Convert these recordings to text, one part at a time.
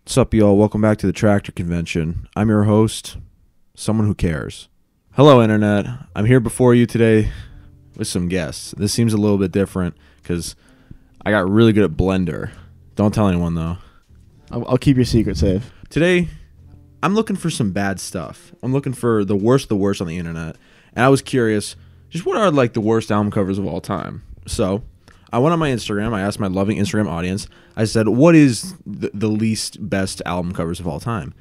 What's up, y'all? Welcome back to the Tractor Convention. I'm your host, someone who cares. Hello, Internet. I'm here before you today with some guests. This seems a little bit different because I got really good at Blender. Don't tell anyone, though. I'll keep your secret safe. Today, I'm looking for some bad stuff. I'm looking for the worst on the Internet. And I was curious, just what are, like, the worst album covers of all time? So I went on my Instagram. I asked my loving Instagram audience. I said, what is the least best album covers of all time?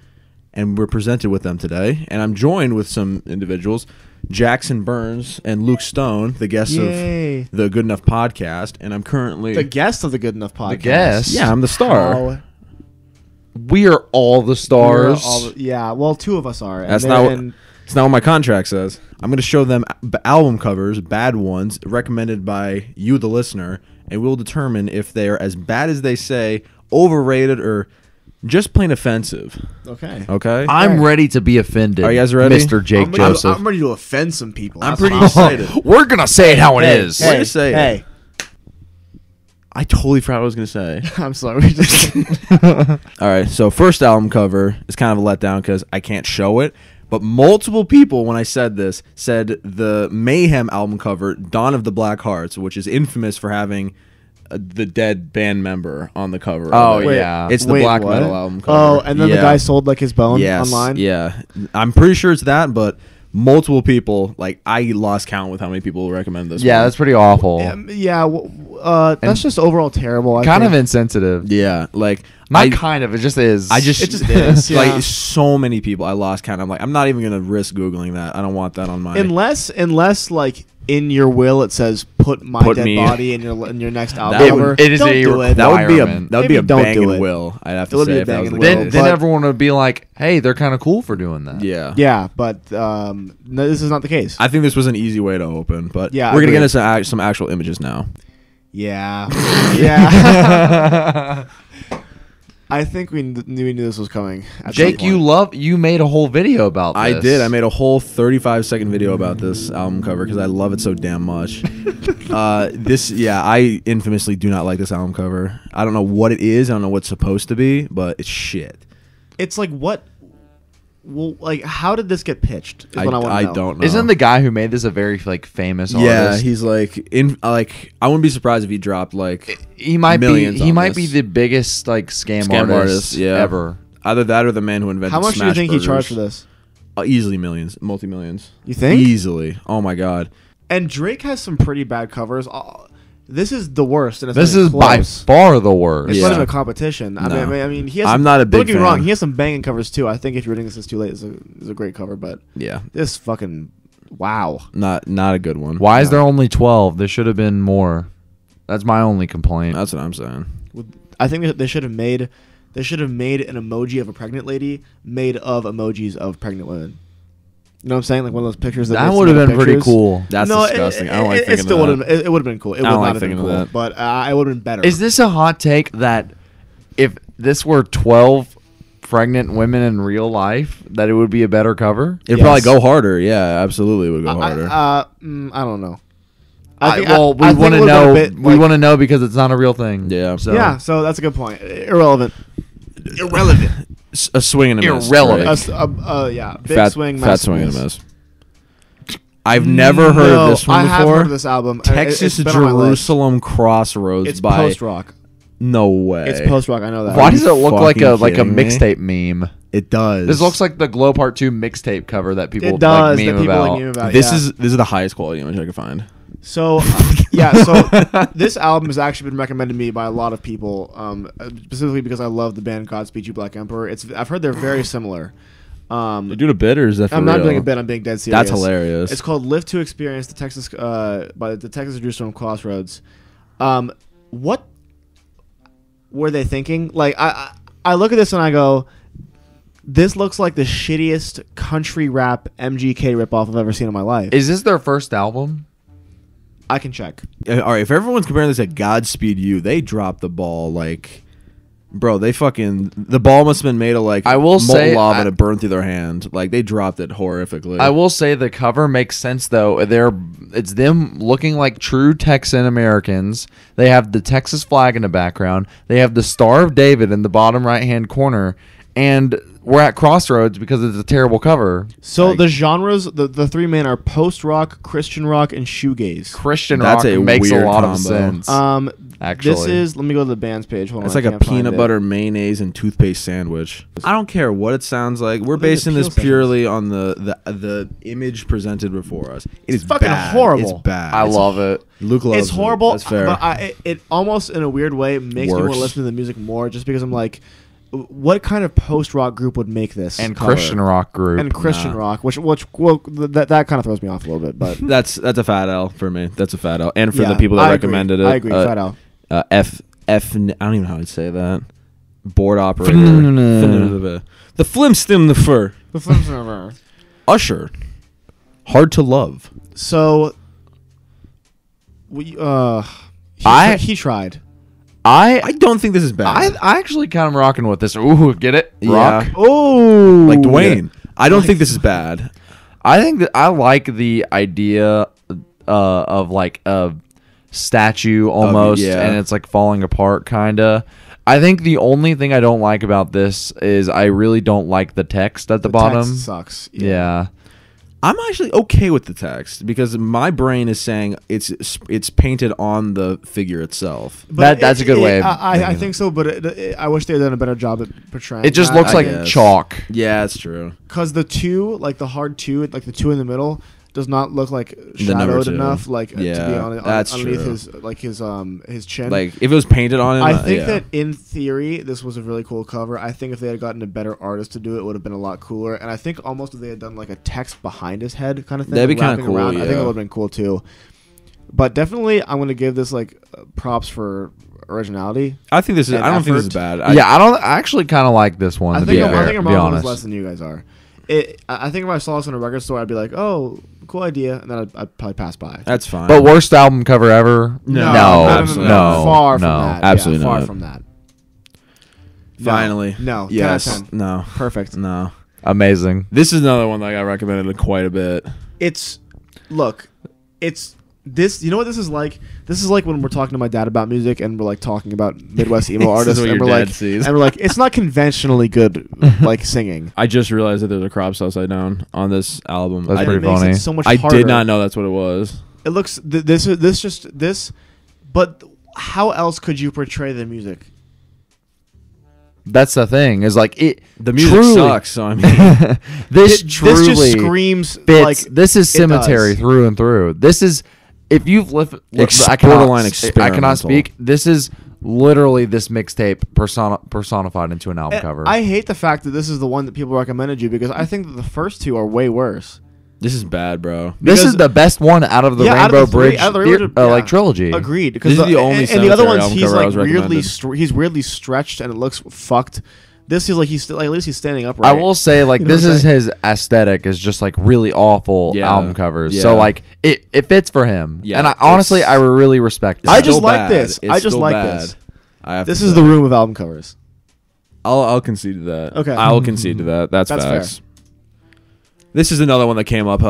And we're presented with them today. And I'm joined with some individuals, Jackson Burns and Luke Stone, the guests of the Good Enough podcast. And I'm currently... The guest of the Good Enough podcast. The guest? Yeah, I'm the star. How? We are all the stars. Yeah, well, two of us are. That's not what my contract says. I'm going to show them album covers, bad ones, recommended by you, the listener, and we'll determine if they are as bad as they say, overrated, or just plain offensive. Okay. Okay? I'm ready to be offended. Are you guys ready? Mr. Jake Joseph. I'm ready to offend some people. I'm pretty excited. We're going to say it how it is. We're gonna say it. Hey. I totally forgot what I was going to say. I'm sorry. All right, so first album cover is kind of a letdown because I can't show it. But multiple people, when I said this, said the Mayhem album cover, Dawn of the Black Hearts, which is infamous for having the dead band member on the cover. Oh, yeah. It's the black metal album cover. Oh, and then the guy sold like his bone online? Yeah. I'm pretty sure it's that, but multiple people, like, I lost count with how many people recommend this Yeah, one. that's pretty awful. That's just overall terrible. Kind of insensitive. Yeah, like... Not kind of. It just is. It just is. Yeah. Like, so many people. I lost count. I'm like, I'm not even going to risk Googling that. I don't want that on my... Unless, like, in your will it says put my dead body in your next album cover. It is a requirement. That would be a banging will, I'd have to say. Then everyone would be like, hey, they're kind of cool for doing that. Yeah. Yeah, but no, this is not the case. I think this was an easy way to open, but yeah, we're going to get into some actual images now. Yeah. Yeah. I think we knew this was coming. Jake, you made a whole video about this. I did. I made a whole 35-second video about this album cover because I love it so damn much. I infamously do not like this album cover. I don't know what it is. I don't know what it's supposed to be, but it's shit. It's like what... Well, like, how did this get pitched? Is what I don't know. Isn't the guy who made this a very famous artist? Yeah, he's I wouldn't be surprised if he dropped he might millions. He might be the biggest scam artist ever. Either that or the man who invented. How much Smash do you think Burgers. he charged for this? Easily millions, multi-millions. You think? Easily. Oh my god. And Drake has some pretty bad covers. This is the worst. And this is by far the worst. It's not even a competition. No. I mean, he has. I'm not a big fan. Don't get me wrong. He has some banging covers too. I think if you're reading this too late, is a great cover. But yeah, this fucking wow. Not a good one. Why is there only 12? There should have been more. That's my only complaint. That's what I'm saying. I think they should have made an emoji of a pregnant lady made of emojis of pregnant women. You know what I'm saying? Like one of those pictures. That would have been pretty cool. That's disgusting. I don't like thinking of that. It would have been cool. It would not have been cool, but it would have been better. Is this a hot take that if this were 12 pregnant women in real life, that it would be a better cover? It'd probably go harder. Yeah, absolutely, it would go harder. I don't know. We want to know. We want to know because it's not a real thing. Yeah. So that's a good point. Irrelevant. A swing and a miss. Irrelevant. Big swing, fat swing and a miss. I've never heard of this one before. I have heard of this album. Texas Jerusalem Crossroads. It's post-rock. No way. It's post-rock. I know that. Why does it look like a mixtape meme? It does. This looks like the Glow Part 2 mixtape cover that people meme about. This is the highest quality image I could find. So, this album has actually been recommended to me by a lot of people, specifically because I love the band Godspeed You Black Emperor. I've heard they're very similar. You're doing a bit, or is that for I'm real? not doing a bit. I'm being dead serious. That's hilarious. It's called Live to Experience by the Texas Jerusalem Crossroads. What were they thinking? Like, I look at this and I go, this looks like the shittiest country rap MGK ripoff I've ever seen in my life. Is this their first album? I can check. All right, if everyone's comparing this to Godspeed You, they dropped the ball Bro, the ball must have been made of like I will say, lava and it burned through their hand. Like they dropped it horrifically. I will say the cover makes sense though. It's them looking like true Texan Americans. They have the Texas flag in the background. They have the Star of David in the bottom right hand corner, and we're at crossroads because it's a terrible cover. So the genres, the three men are post rock, Christian rock, and shoegaze. Christian That's rock a makes a weird lot combo. of sense. This Actually, is. Let me go to the band's page. Hold It's on, like I a can't find peanut it. butter, mayonnaise, and toothpaste sandwich. I don't care what it sounds like. We're Look at the basing this peel sections. purely on the image presented before us. It is fucking bad. horrible. It's bad. I love it. Luke loves It's horrible, It. That's fair. but it almost in a weird way makes me want Works. to listen to the music more, just because I'm like, what kind of post rock group would make this? And cover? Christian rock group. And Christian Nah. rock, which well, that kind of throws me off a little bit, but that's a fat L for me. That's a fat L. And for yeah, the people that I recommended agree. it. I agree. Flat out. F. I don't even know how I'd say that. Board operator. Fn- The flimstim the fur. The film's never. Usher. Hard to love. So, he tried. I don't think this is bad. I actually kind of rocking with this. Ooh, get it? Rock. Yeah. Oh, Like Dwayne. I don't think this is bad. I think that I like the idea of like a statue almost, yeah. and it's like falling apart, kinda. I think the only thing I don't like about this is I really don't like the text at the bottom. text sucks. Yeah. I'm actually okay with the text because my brain is saying it's painted on the figure itself. But That's a good way of I thinking think so, but I wish they had done a better job at portraying. It just that. looks I like guess. chalk. Yeah, it's true. Because the two, like the hard two, like the two in the middle, does not look like number shadowed two. enough, like to be Yeah, on that's underneath true. his chin. Like if it was painted on him, I think yeah. that in theory, this was a really cool cover. I think if they had gotten a better artist to do it, it would have been a lot cooler. And I think almost if they had done like a text behind his head kind of thing, That'd be kinda wrapping cool, around, I think it yeah. would have been cool too. But definitely, I'm going to give this like props for originality. I think this is. and I don't think this is effort. bad. Yeah, I actually kind of like this one. I to think be I'm, fair, I think I'm to be wrong with honest. this less than you guys are. I think if I saw this in a record store, I'd be like, "Oh, cool idea," and then I'd probably pass by. That's fine. But worst album cover ever? No, no, far no. from that. Absolutely yeah, far not. from that. No. Finally, No. 10 yes, out of 10. no, Perfect. no. Amazing. This is another one that got recommended quite a bit. It's this. You know what this is like? This is like when we're talking to my dad about music, and we're like talking about Midwest emo This is artists, what and your we're dad like, sees. it's not conventionally good, like singing. I just realized that there's a crops upside down on this album. That's I, pretty It makes funny. it so much I harder. did not know that's what it was. It looks this, but how else could you portray the music? That's the thing. Is like it. The music truly, sucks. So I mean, This This truly just screams fits. like This is it cemetery does. through and through. This is if you've lived. Borderline I experimental. cannot speak. This is literally this mixtape personified into an album And cover. I hate the fact that this is the one that people recommended you because I think that the first two are way worse. this is bad, bro. this because- is the best one out of the Yeah, out of Rainbow the three- Bridge out of the Rainbow- yeah. like trilogy. Agreed. This is the only and the other Cemetery ones album he's cover I like was weirdly recommended. he's weirdly stretched and it looks fucked. This is like he's like at least he's standing upright. I will say like You know this what I'm is his aesthetic is just like really awful Yeah. album covers. Yeah. So like it fits for him. Yeah, and I honestly it's- I really respect it. I It's just still like bad. this. It's I just still like bad. this. I have This to is say. the room of album covers. I'll concede to that. Okay. I'll concede to that. That's That's facts. This is another one that came up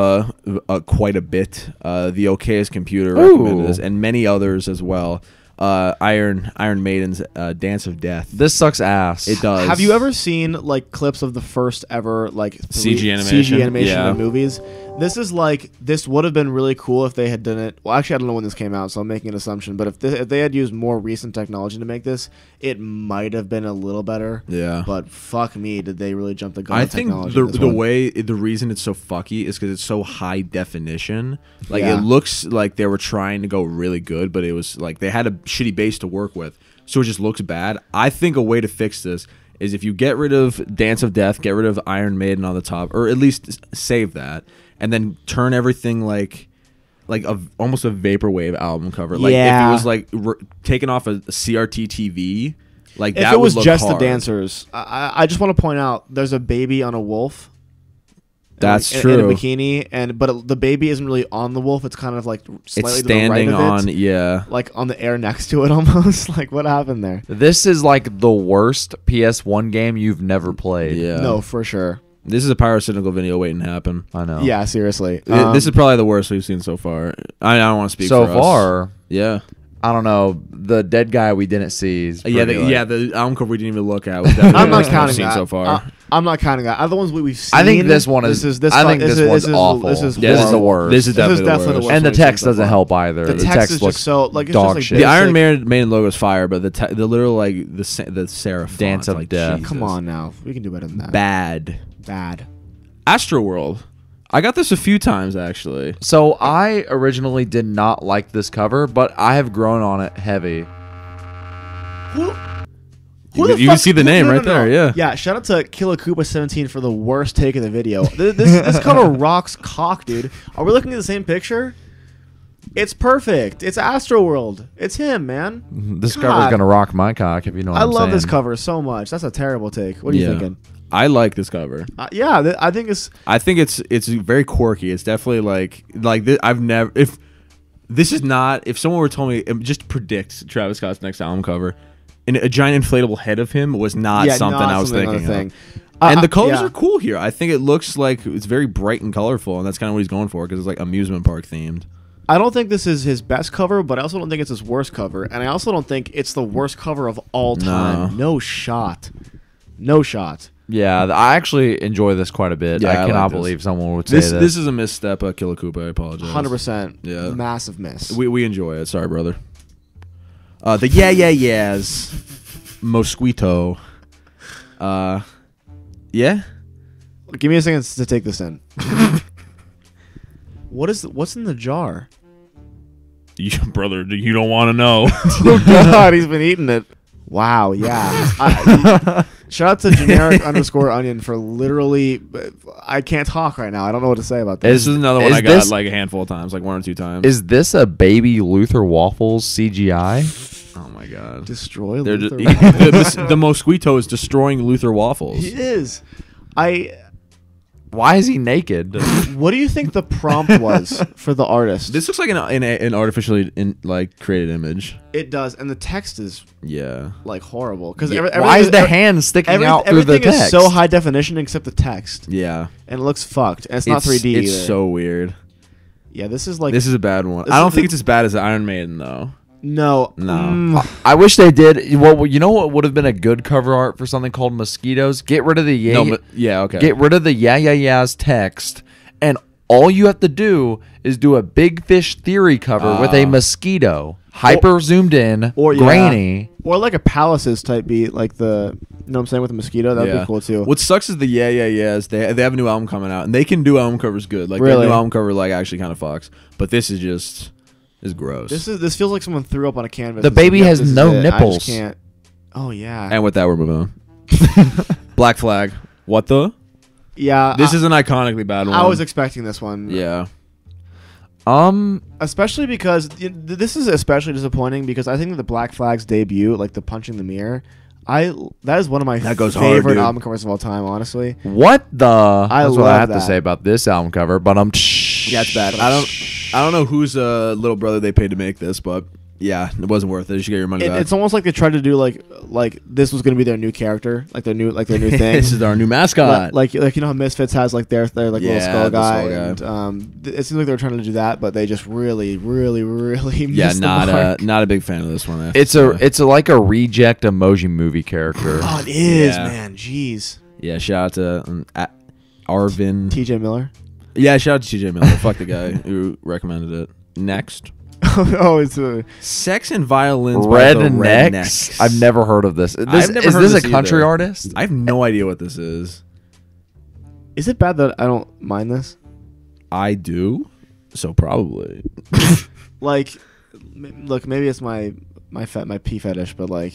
quite a bit. The Okayest Computer recommended Ooh. this, and many others as well. Iron Maiden's Dance of Death. This sucks ass. It does. Have you ever seen like clips of the first ever like CG animation? CG animation Yeah. in movies? This would have been really cool if they had done it. Well, actually, I don't know when this came out, so I'm making an assumption. But if they had used more recent technology to make this, it might have been a little better. Yeah. But fuck me, did they really jump the gun? I on think technology in this the one? the reason it's so fucky is because it's so high definition. Like Yeah. it looks like they were trying to go really good, but it was like they had a shitty base to work with, so it just looks bad. I think a way to fix this is if you get rid of Dance of Death, get rid of Iron Maiden on the top, or at least save that, and then turn everything like almost a vaporwave album cover. Like if Yeah. it was like taken off a CRT TV, like If that it was would look just hard. the dancers, I just want to point out there's a baby on a wolf. That's in a true. bikini, but the baby isn't really on the wolf. It's kind of like slightly It's standing to the right on, of it, yeah. like on the air next to it almost. Like what happened there? This is like the worst PS1 game you've never played. Yeah. No, for sure. This is a pyrocynical video waiting to happen. I know. Yeah, seriously. This is probably the worst we've seen so far. I don't want to speak So for us. far, Yeah. I don't know. The dead guy we didn't see. Is Yeah, pretty, like- the album cover we didn't even look at. Was definitely I'm the not worst we've counting seen that. so far. I'm not counting that. Other ones we've seen. I think this one is. I think this one's awful. This is Yeah, this is the horrible. worst. This is definitely, definitely the the worst. worst. And the we've seen text so doesn't far. help either. The text is looks just so like it's dog just shit. The basic. Iron Maiden logo is fire, but the literal like the serif Dance font, of like, Death. Jesus. Come on now, we can do better than that. Bad. Bad. Astroworld. I got this a few times actually. So I originally did not like this cover, but I have grown on it heavy. Who You the can fuck- see the name right there, yeah. Yeah, shout out to Killakuba17 for the worst take of the video. This cover rocks cock, dude. Are we looking at the same picture? It's perfect. It's Astroworld. It's him, man. This God. cover's gonna rock my cock if you know what I I'm love this saying. cover so much. That's a terrible take. What are you thinking? I like this cover. Yeah, I think it's I think it's very quirky. It's definitely like this, I've never if someone were told me just predict Travis Scott's next album cover, and a giant inflatable head of him was not something I was thinking of. And the colors are cool here. I think it looks like it's very bright and colorful, and that's kind of what he's going for because it's like amusement park themed. I don't think this is his best cover, but I also don't think it's his worst cover, and I also don't think it's the worst cover of all time. No shot. No shot. Yeah, I actually enjoy this quite a bit. Yeah, I I cannot like this. believe someone would say This this. this is a misstep, Killa Koopa. I apologize. 100%. Yeah. Massive miss. We enjoy it. Sorry, brother. The yeahs, Mosquito. Yeah. Give me a second to take this in. What's in the jar? Brother, you don't want to know. Oh God, he's been eating it. Wow, yeah. Shout out to generic _onion for literally. I can't talk right now. I don't know what to say about This this. is another one is I got this- like a handful of times, like 1 or 2 times. Is this a baby Luther Waffles CGI? Oh my god. Destroy They're Luther. the Mosquito is destroying Luther Waffles. He is. Why is he naked? What do you think the prompt was for the artist? This looks like an artificially created image. It does, and the text is Yeah. like horrible because Why is the hand sticking out through the everything text? is so high definition except the text, Yeah. and it looks fucked. And it's not 3D. It's either. so weird. Yeah, this is like This is a bad one. This I don't is think the- it's as bad as Iron Maiden though. no. No. I wish they did. Well, you know what would have been a good cover art for something called Mosquitoes? Get rid of the Yeah, okay. Get rid of the yeahs text, and all you have to do is do a Big Fish Theory cover with a mosquito, hyper zoomed in, Or grainy. or like a Palaces type beat, like the you know what I'm saying with the mosquito. That'd be cool too. What sucks is the yeahs. They have a new album coming out, and they can do album covers good. Like Really? their new album cover, like actually kind of fucks. But this is just gross. This feels like someone threw up on a canvas. The and said, baby "Yep, has this is no it. I nipples." just can't. Oh yeah. And with that, we're moving on. Black Flag. What the? Yeah. This is an iconically bad one. I was expecting this one. Yeah. Especially because this is especially disappointing because I think that the Black Flag's debut, like the Punching the Mirror, that is one of my That goes hard, favorite dude. album covers of all time. Honestly, What the? That's what love I have to that. say about this album cover. But Yeah, it's bad. I don't know whose little brother they paid to make this, but yeah, it wasn't worth it. You should get your money back. it's almost like they tried to do like this was gonna be their new character, like their new thing. This is our new mascot. like you know how Misfits has like their like little Yeah, skull the guy. skull guy. And, it seems like they were trying to do that, but they just really Yeah, missed the mark. not a big fan of this one. I have it's to a say. it's a, like a reject emoji movie character. Oh, it is, Yeah. man. Jeez. Yeah, shout out to Arvin. T.J. Miller. Yeah, shout out to TJ Miller. Fuck the guy who recommended it. Next, Oh, it's a Sex and Violins by the Rednecks. I've never heard of this. never Is heard this of a this country either. artist? I have no idea what this is. Is it bad that I don't mind this? I do, so probably. Like, look, maybe it's my pee fetish, but like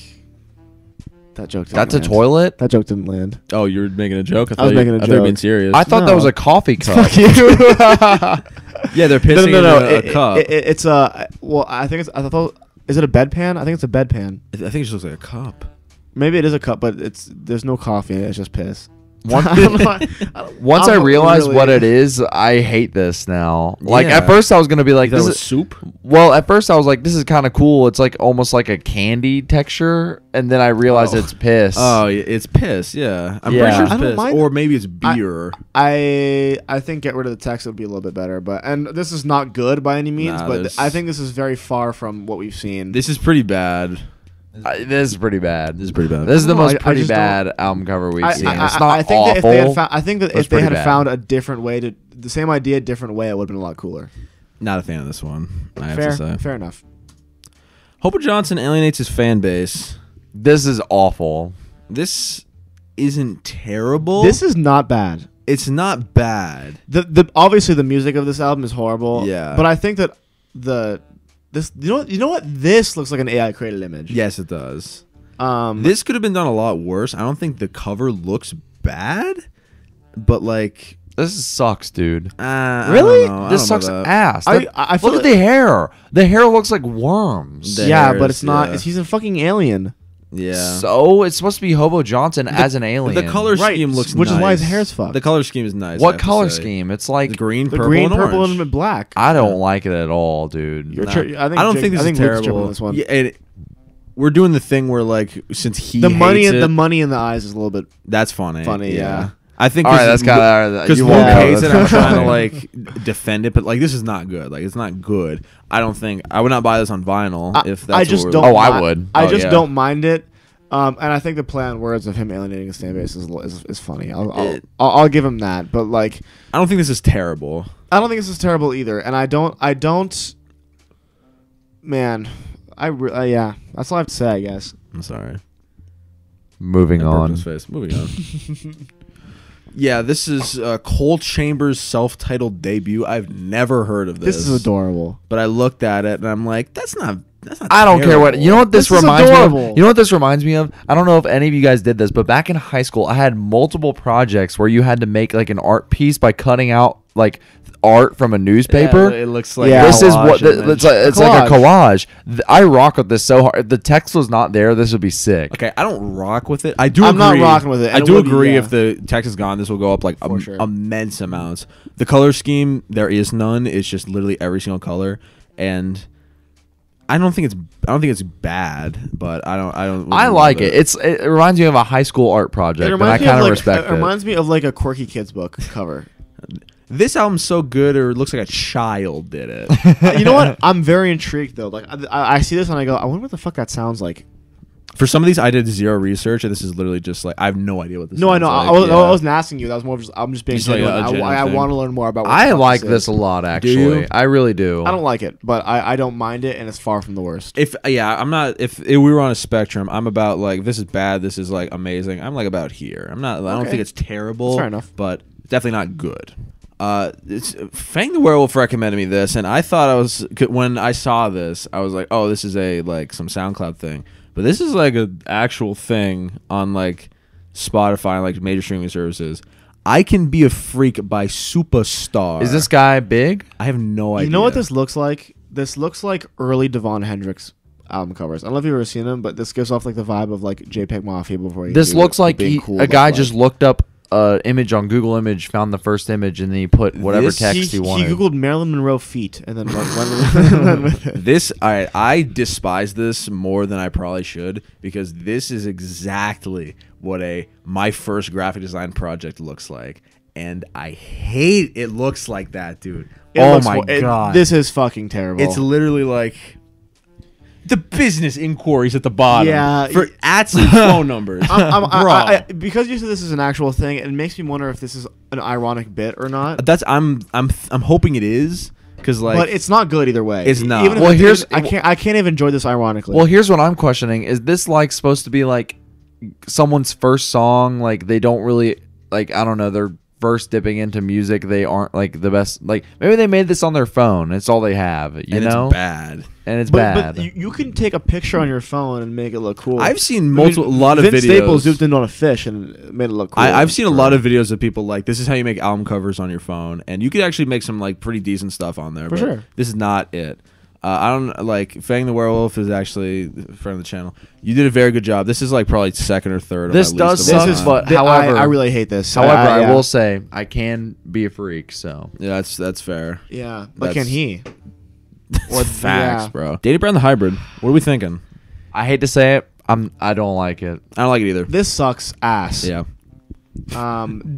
that joke. Didn't That's a land. toilet. That joke didn't land. Oh, you're making a joke? I was making a I thought you were being joke. serious. I thought that No. was a coffee cup. Fuck you. yeah, they're pissing no. in a cup. It's a. Well, I think it's. I thought. Is it a bedpan? I think it's a bedpan. I think it just looks like a cup. Maybe it is a cup, but there's no coffee in it. It's just piss. Once Once I realized what it is, I hate this now. Like Yeah. at first I was gonna be like, That this was is soup. well. At first I was like, this is kind of cool. It's like almost like a candy texture, and then I realized it's piss. Oh, it's piss. Yeah, I'm Yeah. pretty sure it's I don't piss, mind- or maybe it's beer. I think get rid of the text would be a little bit better, and this is not good by any means, Nah, but this- I think this is very far from what we've seen. This is pretty bad. This is pretty bad. This is pretty bad. This is the I don't know, most I pretty just don't- bad album cover we've seen. I It's not think that awful. if it's they pretty had bad. found a different way to the same idea, different way, it would have been a lot cooler. Not a fan of this one. I have to Fair, say. fair enough. Hope Johnson alienates his fan base. This is awful. This isn't terrible. This is not bad. It's not bad. The obviously the music of this album is horrible. Yeah. but I think that you know what this looks like an AI created image. Yes, it does. Um. This could have been done a lot worse. I don't think the cover looks bad, but like, This sucks, dude. I Really? don't know. I This don't sucks know that. ass. I feel Look at like- the hair. The hair looks like worms. The yeah, hair but is- it's not. yeah. He's a fucking alien. Yeah. So it's supposed to be Hobo Johnson as an alien. The color Right, scheme looks which nice. is why his hair's fucked. The color scheme is nice. I What have to color say. scheme? It's like The green, The purple, green, and purple, orange. and black. I don't like it at all, dude. You're Nah. tri- I think I don't Jake- think this I think is Luke's tripping terrible. on this one. Yeah, and we're doing the thing where like since he the money hates and it, the money in the eyes is a little bit. that's funny. Funny, yeah. I think. All right, that's kind of because you Luke won't hates know. it. I'm That's trying to funny. like defend it, but like this is not good. Like it's not good. I don't think I would not buy this on vinyl if that's. I just what don't. we're Oh, I mi- would. I Oh, just yeah. don't mind it. And I think the play on words of him alienating his fan base is funny. I'll give him that. But like, I don't think this is terrible. I don't think this is terrible either. And I don't. Man, yeah. That's all I have to say. I guess. I'm sorry. Moving I burped in on. his face. Moving on. Yeah, this is Cole Chambers' self-titled debut. I've never heard of this. This is adorable. But I looked at it and I'm like, that's not. I don't care what. You know what this This is reminds me of? adorable. You know what this reminds me of? I don't know if any of you guys did this, but back in high school, I had multiple projects where you had to make like an art piece by cutting out like art from a newspaper. Yeah, it looks like Yeah. This is collage what image. it's like a collage. I rock with this so hard. If the text was not there, this would be sick. Okay, I don't rock with it. I do. I'm not agree. rocking with it, I and it do would be- agree. yeah. If the text is gone, this will go up like For sure. immense amounts. The color scheme, there is none. It's just literally every single color, and I don't think it's bad, but I don't. I like it. It reminds me of a high school art project, and I kind of respect it. Reminds me of like a quirky kids book cover. This album's so good, or it looks like a child did it. You know what? I'm very intrigued though. Like I see this and I go, I wonder what the fuck that sounds like. For some of these, I did zero research, and this is literally just like I have no idea what this. No, I sounds know. like. I wasn't asking you. That was more of just I'm just being Just like genuine. a genuine I thing. want to learn more about. What the I fuck like is. this a lot, you? actually. I really do. I don't like it, but I don't mind it, and it's far from the worst. If I'm not. If we were on a spectrum, I'm about like this is bad. This is like amazing. I'm like about here. I'm not. I don't Okay. think it's terrible. That's fair enough. But definitely not good. It's Fang the Werewolf recommended me this, and I thought when I saw this, I was like, oh, this is a like some SoundCloud thing, but this is like an actual thing on like Spotify and like major streaming services. I Can Be a Freak by Superstar. Is this guy big? I have no idea. You know what this looks like? This looks like early Devon Hendricks album covers. I don't know if you've ever seen them, but this gives off like the vibe of like JPEG Mafia before. This do looks the like big cool a guy look just like. looked up an image on Google Image, found the first image, and then he put whatever This- text he wanted. He googled Marilyn Monroe feet and then went with it. This I despise this more than I probably should, because this is exactly what my first graphic design project looks like, and I hate it looks like that, dude. It Oh looks my hor- it- god. this is fucking terrible. It's literally like the business inquiries at the bottom. Yeah. For ats and phone numbers. Bruh. Because you said this is an actual thing, it makes me wonder if this is an ironic bit or not. That's I'm hoping it is, because like But it's not good either way. It's not. Even if Well, it here's- is, I can't even enjoy this ironically. Well, here's what I'm questioning: is this like supposed to be like someone's first song? Like they don't really like. I don't know. They're first dipping into music. They aren't like the best. Like maybe they made this on their phone. It's all they have. You and know, it's bad. and it's but bad. you can take a picture on your phone and make it look cool. I've seen I mean, a lot of Vince videos. Staples zoomed in on a fish and made it look cool. I've seen a lot of videos of people like, this is how you make album covers on your phone, and you could actually make some like pretty decent stuff on there. For but sure. This is not it. I don't like Fang the Werewolf is actually a friend of the channel. You did a very good job. This is like probably second or third. This of my does least of all suck, time. but however, I really hate this. however, I yeah. will say I can be a freak. So yeah, that's fair. Yeah, but That's- can he? Or facts, yeah. bro. Danny Brown the hybrid. What are we thinking? I hate to say it, I don't like it. I don't like it either. This sucks ass. Yeah.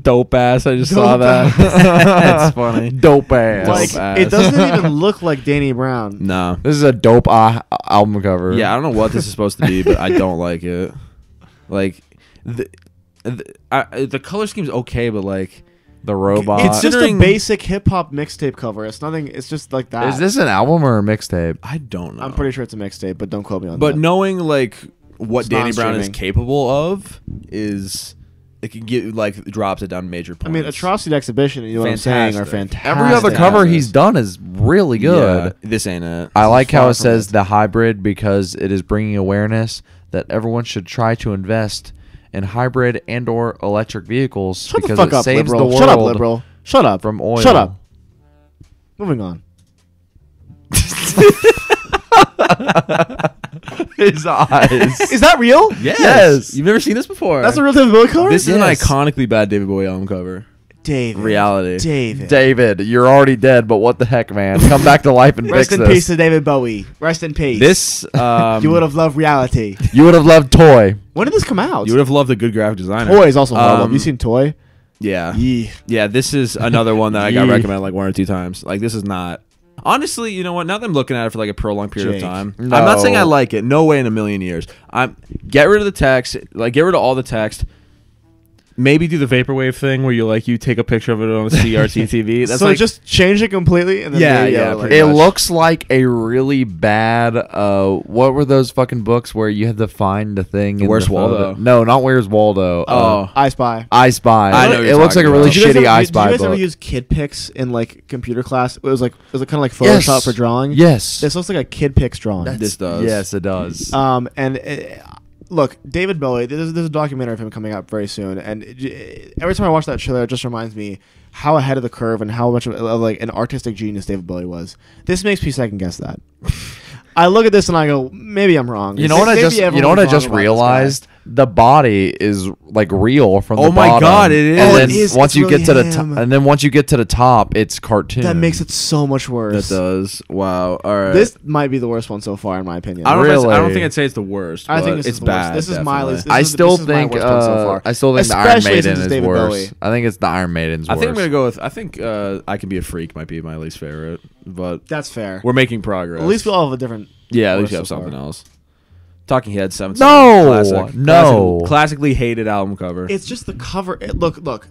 Dope ass. I just Dope saw that. That's funny. Dope ass. Like Dope ass. it doesn't even look like Danny Brown. No. This is a dope album cover. Yeah, I don't know what this is supposed to be, but I don't like it. Like the color scheme's okay, but like The robot. It's just a Considering- basic hip hop mixtape cover. It's nothing. It's just like that. Is this an album or a mixtape? I don't know. I'm pretty sure it's a mixtape, but don't quote me on But that. knowing like what It's Danny Brown is non-streaming. capable of is it can get like drops it down major points. I mean, Atrocity Exhibition and You Know What I'm Saying are Fantastic. fantastic. Every other cover Fantastic. he's done is really good. Yeah, this ain't it. I like how far it from says it. the hybrid because it is bringing awareness that everyone should try to invest in hybrid and or electric vehicles Shut the because fuck it up, saves liberal. the world Shut up, liberal. Shut up. from oil. Shut up. Moving on. His eyes. Is that real? Yes. You've never seen this before. That's a real David Bowie cover? This is Yes. an iconically bad David Bowie album cover. David. Reality. David. David, you're already dead, but what the heck, man? Come back to life and Rest fix in this. peace to David Bowie. Rest in peace. This You would have loved reality. You would have loved Toy. When did this come out? you would have loved a good graphic designer. Toy is also horrible. Have you Um, seen Toy? Yeah. Yee. Yeah, this is another one that I got Yee. recommended like one or two times. Like this is not. Honestly, you know what? Now that I'm looking at it for like a prolonged period Jake. of time, No. I'm not saying I like it. No way in a million years. I'm get rid of the text. Like get rid of all the text. Maybe do the vaporwave thing where you take a picture of it on a CRT TV. That's So like just change it completely and then Yeah, maybe, yeah, like, pretty It much. looks like a really bad. What were those fucking books where you had to find the thing? in Where's the photo? Waldo? No, not Where's Waldo. I Spy. I Spy. I know what it you're looks like a talking really about. Did you guys shitty ever- I Did Spy you guys ever book. use Kid Pics in like computer class? It was kind of like Yes. Photoshop for drawing. Yes. This looks like a Kid Pics drawing. This does. Yes, it does. Look, David Bowie. There's a documentary of him coming out very soon, and every time I watch that trailer, it just reminds me how ahead of the curve and how much of like an artistic genius David Bowie was. This makes me second guess that. I look at this and I go, maybe I'm wrong. You know what I Maybe just everyone's wrong just about this realized? The body is like real from the Oh my bottom. God, it is. And Oh, then it is. once It's you get to really the him. and then once you get to the top, it's cartoon. guy. That makes it so much worse. That does. Wow. All right. This might be the worst one so far, in my opinion. I don't. Really? I don't think I'd say it's the worst. I think but this it's is the bad. worst. This is my definitely. least. I This is- still this is my think worst one so far. I still think the Iron Especially Maiden since it's is David worse. Bowie. I think it's the Iron Maiden's I worse. think I'm gonna go with. I think I Can Be a Freak might be my least favorite, but That's fair. we're making progress. At least we all have a different. yeah, at least worst you have so far. something else. Talking Heads, 7. No, no. Classically hated album cover. It's just the cover. Look.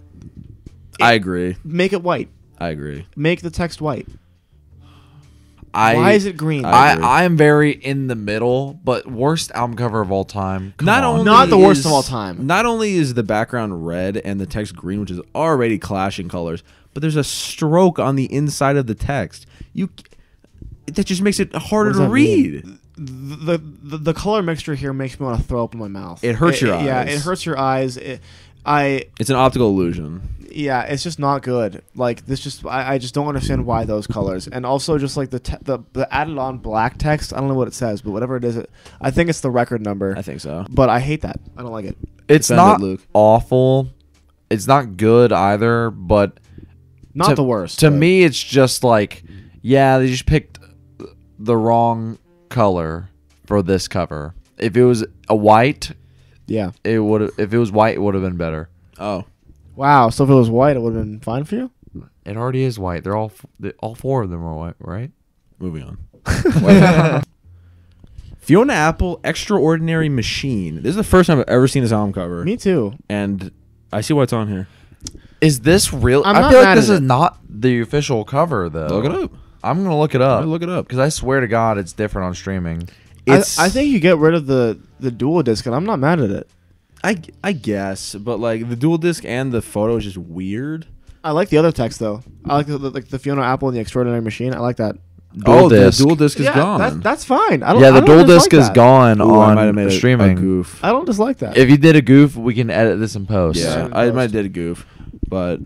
I agree. Make it white. I agree. Make the text white. I, Why is it green? I agree. I am very in the middle, but worst album cover of all time. Come Not on. only Not the worst is- of all time. Not only is the background red and the text green, which is already clashing colors, but there's a stroke on the inside of the text. That just makes it harder does to that read. The color mixture here makes me want to throw up in my mouth. It hurts your Yeah, eyes. it hurts your eyes. It's an optical illusion. Yeah, it's just not good. Like this, I just don't understand why those colors, and also just like the added on black text. I don't know what it says, but whatever it is, I think it's the record number. I think so. But I hate that. I don't like it. It's Defend it, not Luke. awful. It's not good either, but Not to- the worst. To but- me, it's just like, yeah, they just picked the wrong color for this cover. If it was a white, yeah. it would. If it was white, it would have been better. Oh. Wow. So if it was white, it would have been fine for you. It already is white. They're all four of them are white, right? Moving on. Fiona Apple, Extraordinary Machine. This is the first time I've ever seen this album cover. Me too. And I see why it's on here. Is this real? I'm I not feel mad like this at is it. not the official cover though. Look it up. I'm gonna look it up. Look it up. because I swear to God, it's different on streaming. I think you get rid of the dual disc, and I'm not mad at it. I guess, but like the dual disc and the photo is just weird. I like the other text though. I like the Fiona Apple and the Extraordinary Machine. I like that. Dual disc. The dual disc is yeah, gone. That's fine. I don't, Yeah, I the don't dual dislike disc is that. gone Ooh, I might have on made a streaming. goof. I don't dislike that. If you did a goof, we can edit this in post. Yeah, in I post. might have did a goof, but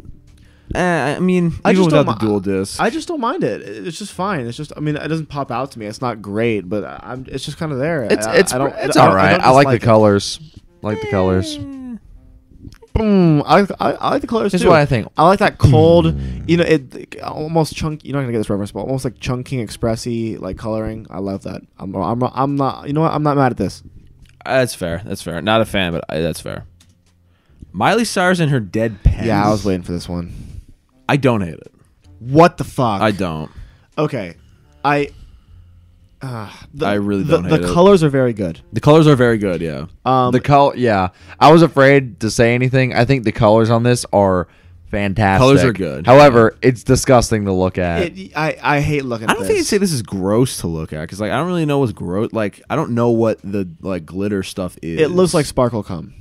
I mean, I even just don't without the dual disc. I just don't mind it. It's just fine. It's just, I mean, it doesn't pop out to me. It's not great, but it's just kind of there. It's I all right. I like the dislike it. colors. Like the colors. I like the colors Here's too. what I think. I like that cold, you know, it almost chunk. You're not gonna get this reference, but almost like chunking, expressy, like coloring. I love that. I'm not. You know what? I'm not mad at this. That's fair. That's fair. Not a fan, but that's fair. Miley Cyrus and her dead pens. Yeah, I was waiting for this one. I don't hate it. What the fuck? I don't. Okay, I really don't hate the it. colors are very good. The colors are very good. Yeah. The color, yeah. I was afraid to say anything. I think the colors on this are fantastic. Colors are good. However, it's disgusting to look at. I hate looking at I don't think I'd say this is gross to look at because like I don't really know what's gross. Like I don't know what the like glitter stuff is. It looks like sparkle cum.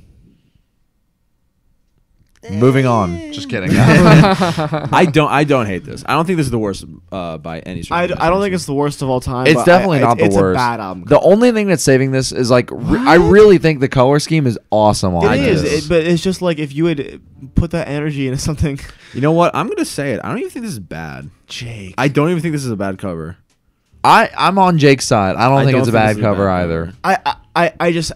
Moving on. Just kidding. I don't hate this. I don't think this is the worst by any stretch. I don't think it's the worst of all time. It's but definitely not the it's worst. It's a bad album. The only thing that's saving this is like I really think the color scheme is awesome on It this. is, but it's just like if you would put that energy into something. You know what? I'm gonna say it. I don't even think this is bad. Jake. I don't even think this is a bad cover. I'm on Jake's side. I don't think it's a this bad is a cover bad either. I just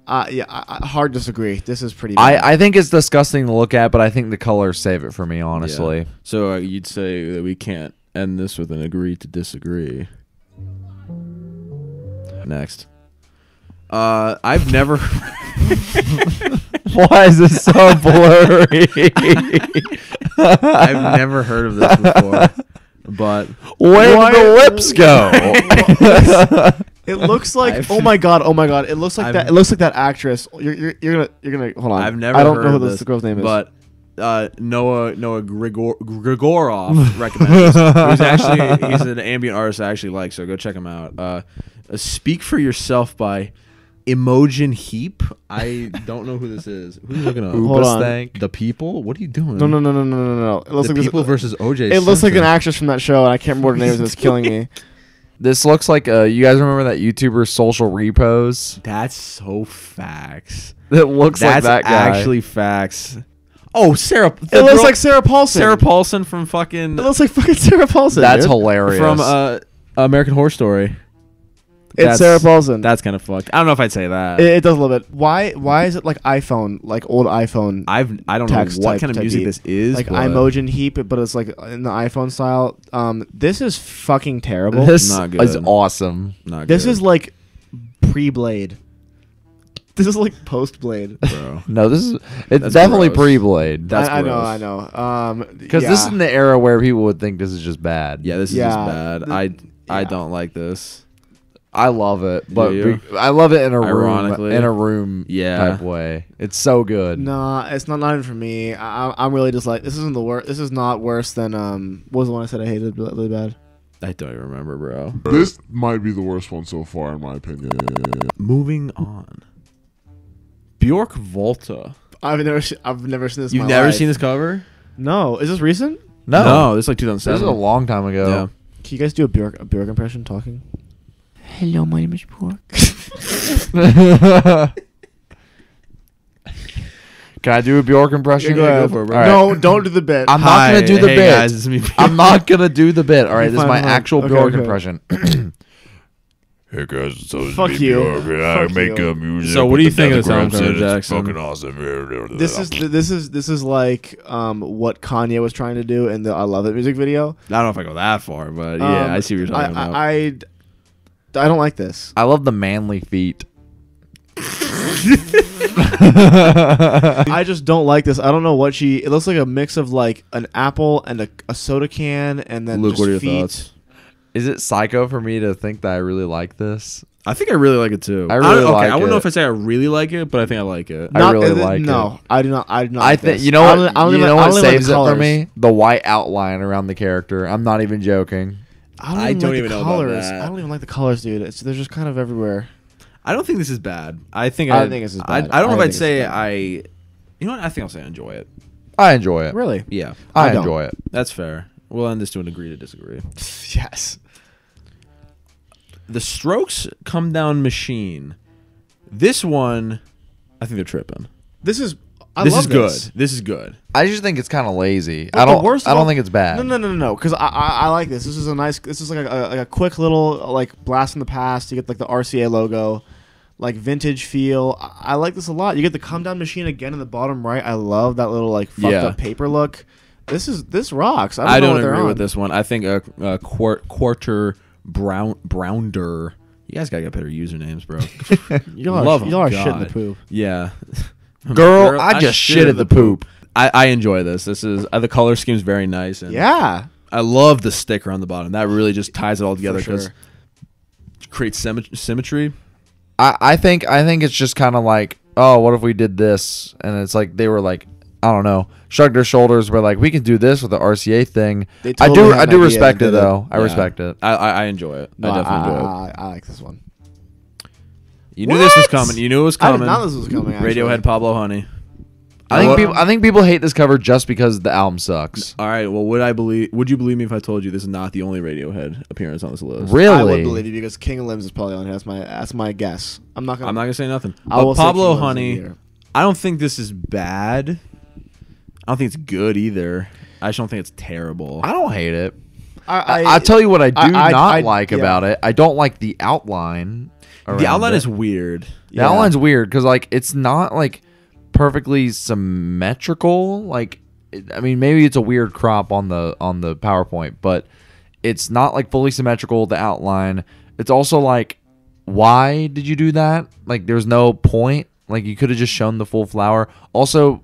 hard disagree. This is pretty bad. I think it's disgusting to look at, but I think the colors save it for me, honestly. Yeah. So you'd say that we can't end this with an agree to disagree. Next. I've never. Why is this so blurry? I've never heard of this before. But where did the lips go? It looks like oh my god. It looks like that. It looks like that actress. You're gonna hold on. I've never. I don't heard know of who this the girl's name is. But Noah Grigorov recommends this. He's an ambient artist I actually like, so go check him out. Speak for Yourself by Imogen Heap. I don't know who this is. Who's looking up? Hold on. Stank. The People? What are you doing? No. It looks The like People versus OJ. It looks like an Simpson. actress from that show, and I can't remember what her name is. It's killing me. This looks like you guys remember that YouTuber Social Repos? That's so facts. It looks That's like that guy. actually facts. Oh, Sarah. It looks like Sarah Paulson. Sarah Paulson from fucking It looks like fucking Sarah Paulson. That's dude. hilarious. from American Horror Story. It's Sarah Paulson. That's kind of fucked. I don't know if I'd say that. It does a little bit. Why is it like iPhone, like old iPhone? I don't know text what type- kind of type music beat. this is. Like but Imogen Heap, but it's like in the iPhone style. This is fucking terrible. This Not good. is awesome. Not This good, is like pre-Blade. This is like post-Blade. bro. No, it's That's definitely gross. pre-Blade. That's I gross. know. Because this is in the era where people would think this is just bad. Yeah, this is Yeah, just bad. I yeah. don't like this. I love it, but you? I love it in a Ironically. room Yeah. type way. It's so good. Nah, it's not even for me. I'm really just like this isn't the worst. This is not worse than what was the one I said I hated really bad. I don't even remember, bro. This might be the worst one so far, in my opinion. Moving on. Bjork Volta. I've never seen this. in You've my never life. seen this cover? No, is this recent? No, this is like this 2007. is a long time ago. Yeah. Can you guys do a Bjork impression talking? Hello, my name is Bjork. Can I do a Bjork impression? Yeah, go ahead. for it, bro. All right. No, don't do the bit. I'm not gonna do the hey bit. Guys, it's me. I'm not gonna do the bit. All right, this is my Fine. actual Okay, Bjork okay. impression. Hey guys, it's always Fuck me, you. Bjork, and I Fuck make you. music. So what with do you the think of this Death album Grips, cover, and it's Jackson? fucking awesome. This is like what Kanye was trying to do in the "I Love It" music video. I don't know if I go that far, but yeah, I see what you're talking about. I don't like this. I love the manly feet. I just don't like this. I don't know what she. It looks like a mix of like an apple and a soda can, and then Luke, just what are your feet. thoughts? Is it psycho for me to think that I really like this? I think I really like it too. I really okay, like I wouldn't know it. if I say I really like it, but I think I like it. I really like no, it. I do not. I do not. I like think this. you know what. I don't You even- know I what don't even like saves the it for colors. me? The white outline around the character. I'm not even joking. I don't even like the know about colors. that. I don't even like the colors, dude. They're just kind of everywhere. I don't think this is bad. I think I think this is bad. I don't know if I I'd think say it's bad. I. You know what? I think I'll say I enjoy it. I enjoy it. Really? Yeah, I I don't. enjoy it. that's fair. We'll end this to an agree to disagree. Yes. The Strokes Come Down Machine. This one, I think they're tripping. This is. This is good. This is good. I just think it's kind of lazy. But the worst I of don't all- think it's bad. No. Because I like this. This is a nice. This is like a quick little like blast from the past. You get like the RCA logo, like vintage feel. I like this a lot. You get the come down machine again in the bottom right. I love that little like fucked up paper look. This rocks. I know don't what they're agree on. with this one. I think a quarter Brownder. You guys gotta get better usernames, bro. Y'all are, Love 'em. y'all are God. shitting the poop. Yeah. Girl, I just shit at the poop. I enjoy this. This is the color scheme's very nice, and Yeah. I love the sticker on the bottom. That really just ties it all together because sure. it creates symmetry. I think it's just kind of like, oh, what if we did this? And it's like they were like, I don't know, shrugged their shoulders. Were like, we can do this with the RCA thing. They I totally do had I an do idea respect and it did it. though. I Yeah. respect it. I enjoy it. No, I definitely enjoy it. I like this one. You knew this was What? coming. You knew it was I did coming. not know this was coming. Actually. Radiohead, Pablo Honey. I think people hate this cover just because the album sucks. All right. Well, would you believe me if I told you this is not the only Radiohead appearance on this list? Really? I would believe you because King of Limbs is probably on here. That's my guess. I'm not gonna say nothing. I will But say Pablo King of Limbs Honey, is in here. I don't think this is bad. I don't think it's good either. I just don't think it's terrible. I don't hate it. I I'll tell you what I do I- not like yeah. about it. I don't like the outline. The outline around it. is weird. The outline's weird because like it's not like perfectly symmetrical. Like, I mean, maybe it's a weird crop on the PowerPoint, but it's not like fully symmetrical. The outline. It's also like, why did you do that? Like, there's no point. Like, you could have just shown the full flower. Also,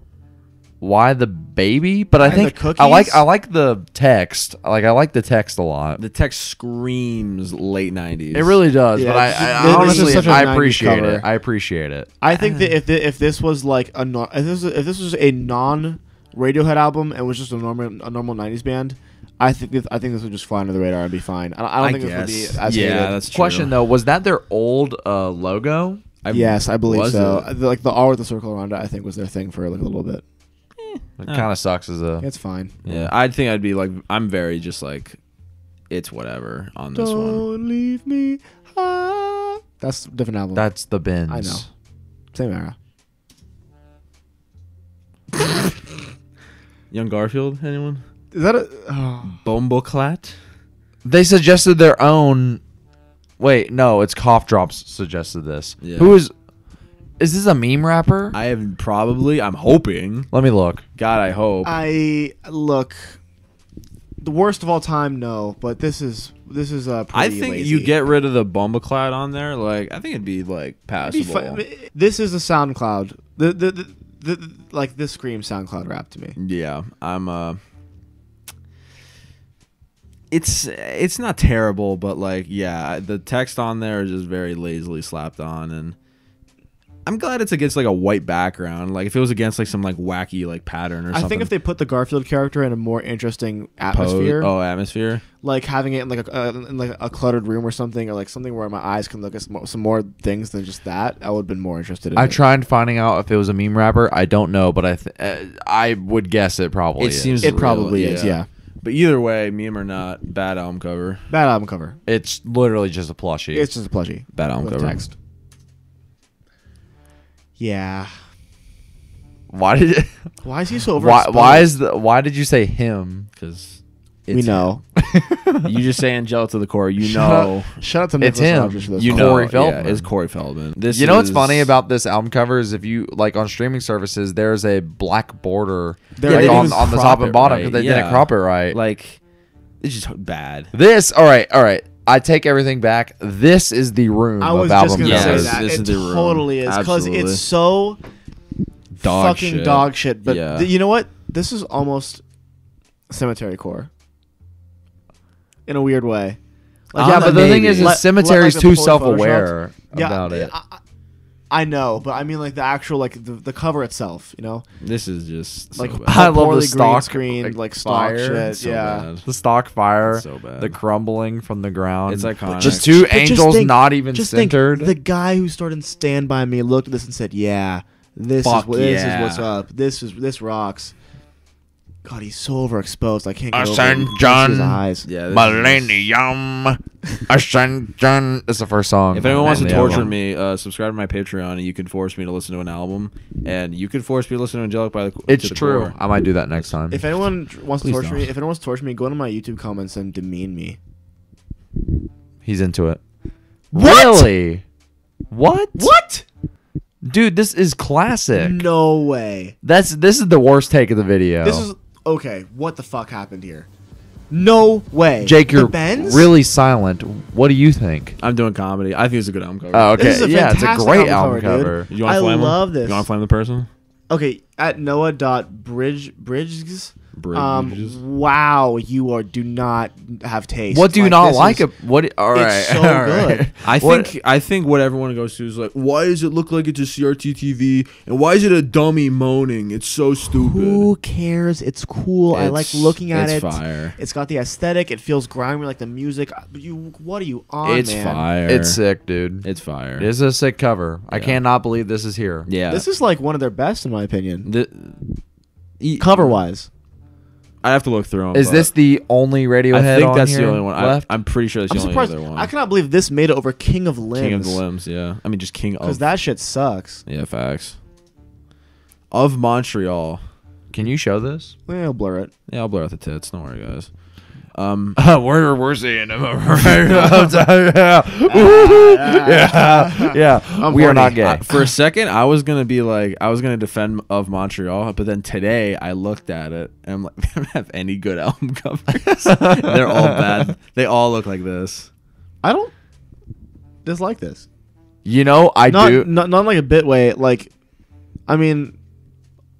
why the baby? But I And think the cookies? I like the text. Like, I like the text a lot. The text screams late 90s. It really does, Yeah, but this is I honestly, such a I 90s appreciate cover. it. I appreciate it. I think that if this was like if this was a non Radiohead album and was just a normal 90s band, I think this would just fly under the radar and be fine. I don't think this would be as hated. that's true. Question though, was that their old logo? Yes, I believe was so. it? Like the R with the circle around it, I think was their thing for like a little bit. It kind of sucks as a. It's fine. Yeah, I think I'd be like, I'm very just like, it's whatever on this one. Don't leave me. That's a different album. That's the bins. I know. Same era. Young Garfield, anyone? Is that a? Oh. Bomboclat? They suggested their own. Wait, no, it's Cough Drops suggested this. Yeah. Who is? Is this a meme rapper? I'm hoping. Let me look. God, I hope. I look. The worst of all time, no, but this is pretty I think lazy. you get rid of the Bomboclat on there. Like, I think it'd be like It'd be passable. this is a SoundCloud. The like this screams SoundCloud rap to me. Yeah, I'm. It's not terrible, but like, yeah, the text on there is just very lazily slapped on, and I'm glad it's against like a white background. Like if it was against like some like wacky like pattern or something. I think if they put the Garfield character in a more interesting atmosphere, atmosphere. like having it in like a cluttered room or something, or like something where my eyes can look at some more things than just that, I would have been more interested in I it. tried finding out if it was a meme rapper. I don't know, but I would guess it probably is. seems It real, probably is, yeah. But either way, meme or not, bad album cover. Bad album cover. It's literally just a plushie. It's just a plushie. Bad album with cover. text. Yeah. Why did it, Why is he so why why did you say him? Because we know. You just say Angelic to the core. You know. Shout out to It's Nicholas him. Rogers for this. You call. know. Corey Feldman. Yeah, it's Corey Feldman. This You know what's is- funny about this album cover is if you like on streaming services, there's a black border There like, they on, didn't on the crop top and it bottom right. because they Yeah. didn't crop it right. Like, it's just bad. This, all right. I take everything back. This is the room I of was just album gonna Yeah, say covers. that. this It is the room. totally is because Absolutely. it's so Dog fucking shit. dog shit. But Yeah. you know what? This is almost Cemetery Core in a weird way. Yeah, but the thing is, Like- Cemetery's like too the fully self-aware Yeah, about it. I know, but I mean like the actual like the cover itself. You know, This is just like so bad. I love the poorly green stock, screen, like stock fire. shit. So yeah. bad. The stock fire, It's so bad. the crumbling from the ground. It's iconic. Just two But just angels think- not even Just centered. think, the guy who started Stand By Me looked at this and said, "Yeah, this Fuck is yeah. what's up. This rocks." God, he's so overexposed. I can't get over Ascend his John. eyes. Yeah, this is- Millennium. Ascension. That's the first song. If anyone wants to on the torture album. me, subscribe to my Patreon, and you can force me to listen to an album, and you can force me to listen to Angelic by the. It's to the true. core. I might do that next time. If anyone wants to Please torture don't. me, go to my YouTube comments and demean me. He's into it. What? Really? What? Dude, this is classic. No way. This is the worst take of the video. This is okay. What the fuck happened here? No way. Jake, The you're Benz? really silent. What do you think? I'm doing comedy. I think it's a good album cover. Oh, okay. This is a Yeah, it's a fantastic great album album cover, cover. dude. You wanna I flame him? love this. You want to flame the person? Okay, at Noah.Bridges. Bridges. Wow, do not have taste. What do you not this like? is- What? All right. It's so all right. good. I think what everyone goes to is like, why does it look like it's a CRT TV, and why is it a dummy moaning? It's so stupid. Who cares? It's cool. I like looking at it's it. Fire. It's got the aesthetic. It feels grimy like the music. What are you on, It's man? fire. It's sick, dude. It's fire. It is a sick cover. I Yeah. cannot believe this is here. Yeah. This is like one of their best, in my opinion. The Cover wise. I have to look through them. Is this the only Radiohead I think on that's here the only one. left? I'm pretty sure that's I'm the only surprised. other one. I cannot believe this made it over King of Limbs. King of the Limbs. Yeah. I mean, just King Because of. that shit sucks. Yeah, facts. Of Montreal. Can you show this? Yeah, I'll blur it. Yeah, I'll blur out the tits. Don't worry, guys. We're seeing him over yeah. We are not gay. For a second, I was gonna defend Of Montreal, but then today I looked at it and I'm like, they don't have any good album covers. They're all bad. They all look like this. I don't dislike this. You know, I do. Not like a bit way. Like, I mean,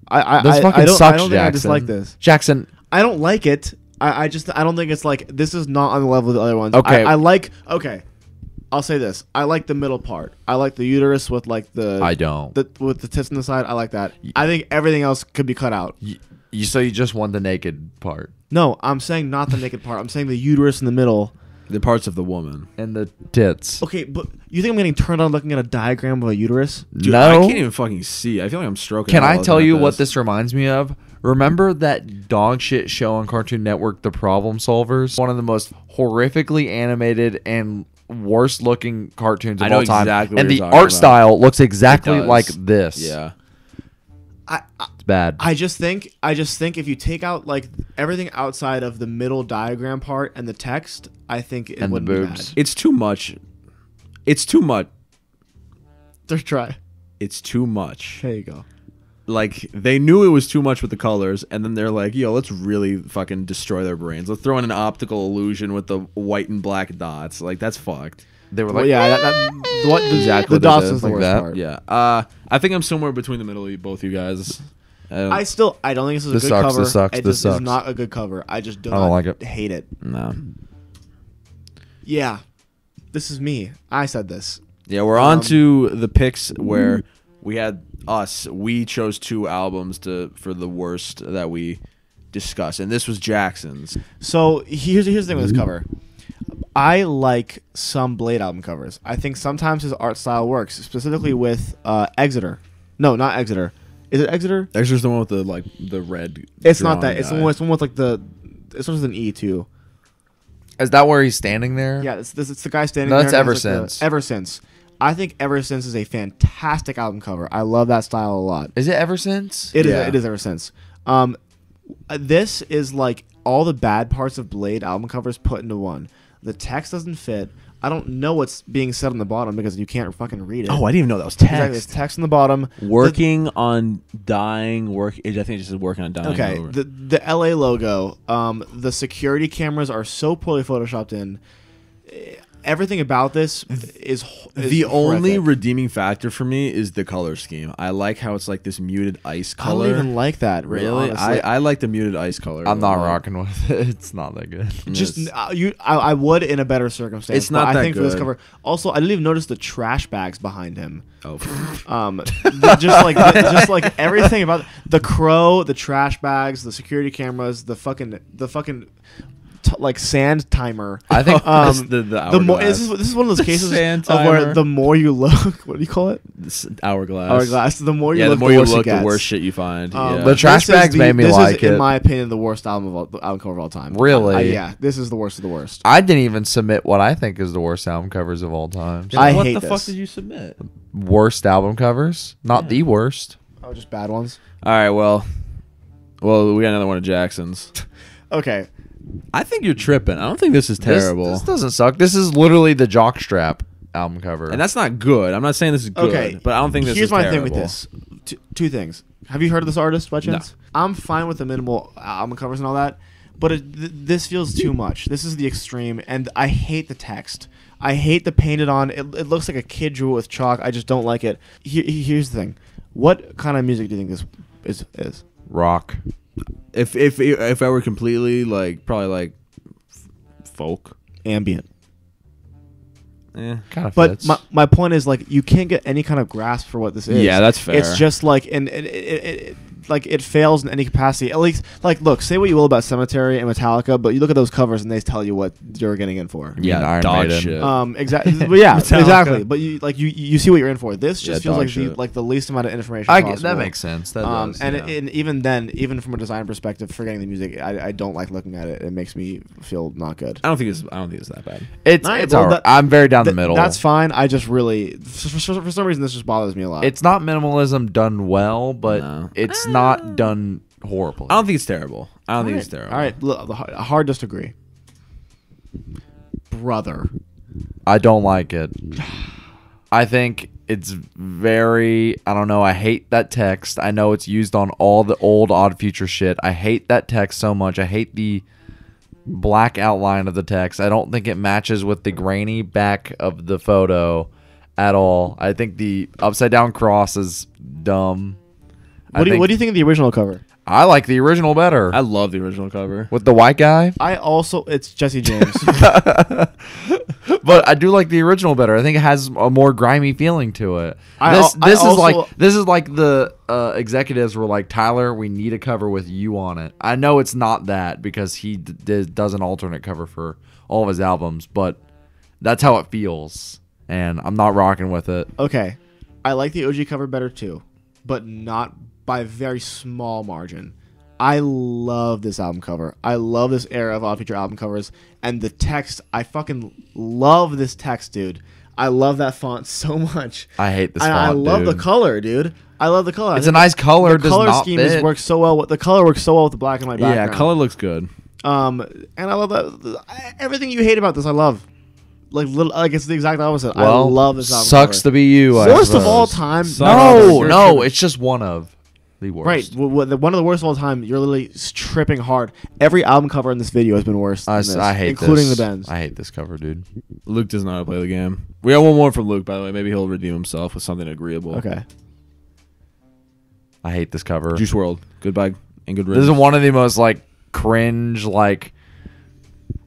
I This fucking I don't, sucks, I don't think I dislike this. Jackson. I don't like it. I don't think it's like this is not on the level of the other ones. Okay. I like. Okay, I'll say this. I like the middle part. I like the uterus with like the. I don't. With the tits on the side. I like that. I think everything else could be cut out. So you just want the naked part No, I'm saying not the naked part. I'm saying the uterus in the middle. The parts of the woman. and the tits. Okay, but you think I'm getting turned on looking at a diagram of a uterus? Dude, No. I can't even fucking see. I feel like I'm stroking. Can out I looking tell at you what this reminds me of? Remember that dog shit show on Cartoon Network, The Problem Solvers? One of the most horrifically animated and worst looking cartoons of I know all time. exactly what And you're the talking art about. style looks exactly does. like this. Yeah. It's bad. I just think if you take out like everything outside of the middle diagram part and the text, I think it And the wouldn't be boobs. bad. It's too much. It's too much. Just try. It's too much. There you go. Like, they knew it was too much with the colors, and then they're like, yo, let's really fucking destroy their brains. Let's throw in an optical illusion with the white and black dots. Like, that's fucked. They were Well, like, yeah, Exactly the what DOS they did, is the like worst that. part. Yeah. I think I'm somewhere between the middle of both you guys. I don't think this is This a good sucks, cover. this sucks, It this just sucks. is not a good cover. I just I don't like it. hate it. No. Yeah. This is me. I said this. Yeah, we're on to the picks where we had we chose two albums for the worst that we discussed, and this was Jackson's. So here's the thing with this cover. I like some Blade album covers. I think sometimes his art style works, specifically with Exeter. No, not Exeter. Is it Exeter? Extra's the one with the red. It's not that. drawing It's the guy. one with like the. It starts with an E too. is that where he's standing there? Yeah, it's the guy standing No, there. that's and Ever has, like, Since. Ever Since. I think Ever Since is a fantastic album cover. I love that style a lot. Is it Ever Since? It is. Yeah. It is Ever Since. This is like all the bad parts of Blade album covers put into one. The text doesn't fit. I don't know what's being said on the bottom because you can't fucking read it. Oh, I didn't even know that was Exactly, there's text. text on the bottom. Working on dying. I think it just says working on dying. Okay, over. the LA logo, the security cameras are so poorly photoshopped in. Everything about this is The only horrific. redeeming factor for me is the color scheme. I like how it's like this muted ice I color. don't even like that. Really? honestly. I like the muted ice color. I'm a not lot. rocking with it. It's not that good. Just Yes. I would in a better circumstance. It's not but I that think for this good. cover. Also, I didn't even notice the trash bags behind him. Oh. Just like everything about the crow, the trash bags, the security cameras, the fucking like sand timer. I think It's the The more hourglass. this is one of those cases Sand of where timer. the more you look, what do you call it? This hourglass. Hourglass. The more you Yeah, look, the more you worse it look, the gets. worse shit you find. Yeah. The trash This is bags made me this like is, in it. my opinion, the worst album cover of all time. Really? Yeah, this is the worst of the worst. I didn't even submit what I think is the worst album covers of all time. I what hate the this. fuck did you submit? Worst album covers, not the worst. Oh, just bad ones. All right, well, we got another one of Jackson's. Okay. I think you're tripping. I don't think this is terrible. This doesn't suck. This is literally the Jockstrap album cover. And that's not good. I'm not saying this is good, Okay. but I don't think this Here's is my terrible. thing with this. Two things. Have you heard of this artist by chance? I'm fine with the minimal album covers and all that, but this feels too much. This is the extreme, and I hate the text. I hate the painted on. It looks like a kid drew it with chalk. I just don't like it. Here's the thing. What kind of music do you think this is? rock. If I were completely probably folk. Ambient. Eh. Kind of But fits. my point is, like, you can't get any kind of grasp for what this is. Yeah, that's fair. It's just like, and it fails in any capacity. At least, like, look, say what you will about Cemetery and Metallica, but you look at those covers and they tell you what you're getting in for. mean Iron dog Maiden? shit. Exactly. But yeah, Metallica. exactly. But you see what you're in for. This just Yeah, feels dog like shit. the least amount of information. I possible. get, that makes sense. That does. And, yeah. and even then, even from a design perspective, forgetting the music, I don't like looking at it. It makes me feel not good. I don't think it's that bad. it's Alright, it's well, all right. that- I'm very down the middle. That's fine. I just really, for some reason, this just bothers me a lot. It's not minimalism done well, but No. it's not done horribly. I don't think it's terrible. I don't think it's terrible. All right, look, hard disagree. Brother. I don't like it. I think it's very, I don't know, I hate that text. I know it's used on all the old Odd Future shit. I hate that text so much. I hate the black outline of the text. I don't think it matches with the grainy back of the photo at all. I think the upside down cross is dumb. What do you think of the original cover? I like the original better. I love the original cover. With the white guy. It's Jesse James. But I do like the original better. I think it has a more grimy feeling to it. I This also- is like the executives were like, Tyler, we need a cover with you on it. I know it's not that because he does an alternate cover for all of his albums, but that's how it feels, and I'm not rocking with it. Okay, I like the OG cover better too, but not by a very small margin. I love this album cover. I love this era of Odd Future album covers, and the text. I fucking love this text, dude. I love that font so much. I hate this And font, I love dude. the color, dude. I love the color. I It's a think nice color. The does color not scheme fit. works so well. The color works so well with the black and white background. Yeah, color looks good. And I love that. Everything you hate about this, I love. Like it's the exact opposite. Well, I love this album sucks cover. to be you. I Worst of all suppose. time. No, you're no, tripping. it's just one of the worst. Right, one of the worst of all time. You're literally tripping hard. Every album cover in this video has been worse than this, I hate including this. the Bends. I hate this cover, dude. Luke doesn't know how to play the game. We got one more from Luke, by the way. Maybe he'll redeem himself with something agreeable. Okay. I hate this cover. Juice WRLD. Goodbye and good This riddance. is one of the most cringe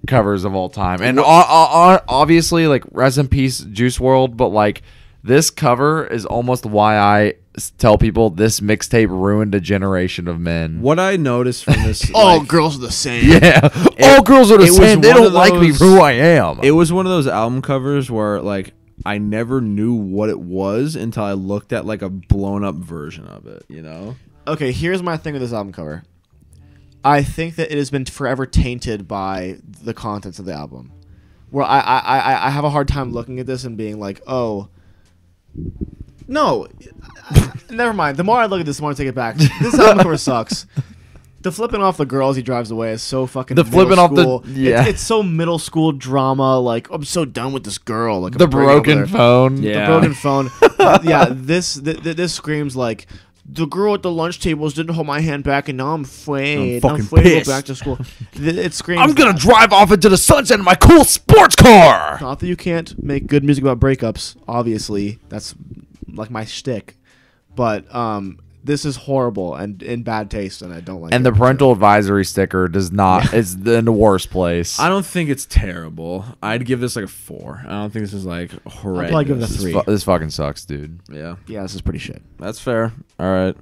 covers of all time, and obviously rest in peace Juice WRLD, but this cover is almost why I tell people this mixtape ruined a generation of men. What I noticed from this. All girls are the same. Yeah, all girls are the it was same. They one don't of like me those- for who I am. It was one of those album covers where I never knew what it was until I looked at a blown up version of it, you know? Okay, here's my thing with this album cover. I think that it has been forever tainted by the contents of the album. Where I have a hard time looking at this and being like, oh, no, never mind. The more I look at this, the more I take it back. This album cover sucks. The flipping off the girls he drives away is so fucking. The middle flipping off the- school. yeah. It's so middle school drama. I'm so done with this girl. I'm the bringing over broken there. phone. Yeah. The broken phone. Yeah, this screams like the girl at the lunch tables didn't hold my hand back, and now I'm afraid. I'm fucking afraid to pissed. go back to school. It screams. I'm gonna that. drive off into the sunset in my cool sports car. Not that you can't make good music about breakups. Obviously, that's my shtick. But this is horrible and in bad taste, and I don't like it. And the parental advisory sticker does not. It's in the worst place. I don't think it's terrible. I'd give this a 4. I don't think this is horrendous. I'll probably give it a 3. This fucking sucks, dude. Yeah, Yeah, this is pretty shit. that's fair. All right.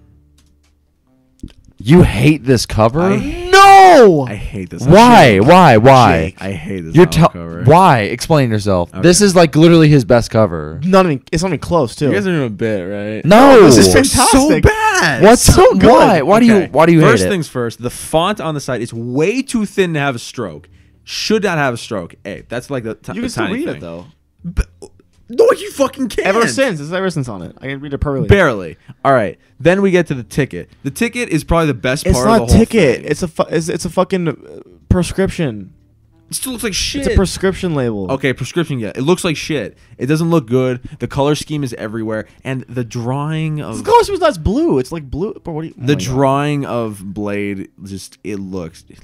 You hate this cover? I- No! No. I hate this. Why? Why? I hate this You're album cover. why? Explain yourself. Okay. This is like literally his best cover. It's not even close too. You guys are doing a bit, right? No, this is It's so fantastic. bad. What's so good. Why? Why do Okay. you First hate it? things first, the font on the side is way too thin to have a stroke. Should not have a stroke. Hey, that's like the You can still tiny read thing. it though. No, you fucking can't. Ever since on it, I can read it perfectly. Barely. All right. Then we get to the ticket. The ticket is probably the best It's part not of the whole ticket. thing. It's a fucking prescription. It still looks like shit. It's a prescription label. Okay, prescription. Yeah, it looks like shit. It doesn't look good. The color scheme is everywhere, and the drawing The of color scheme is not blue. It's like blue. But what do you? the drawing of Blade just it looks bad.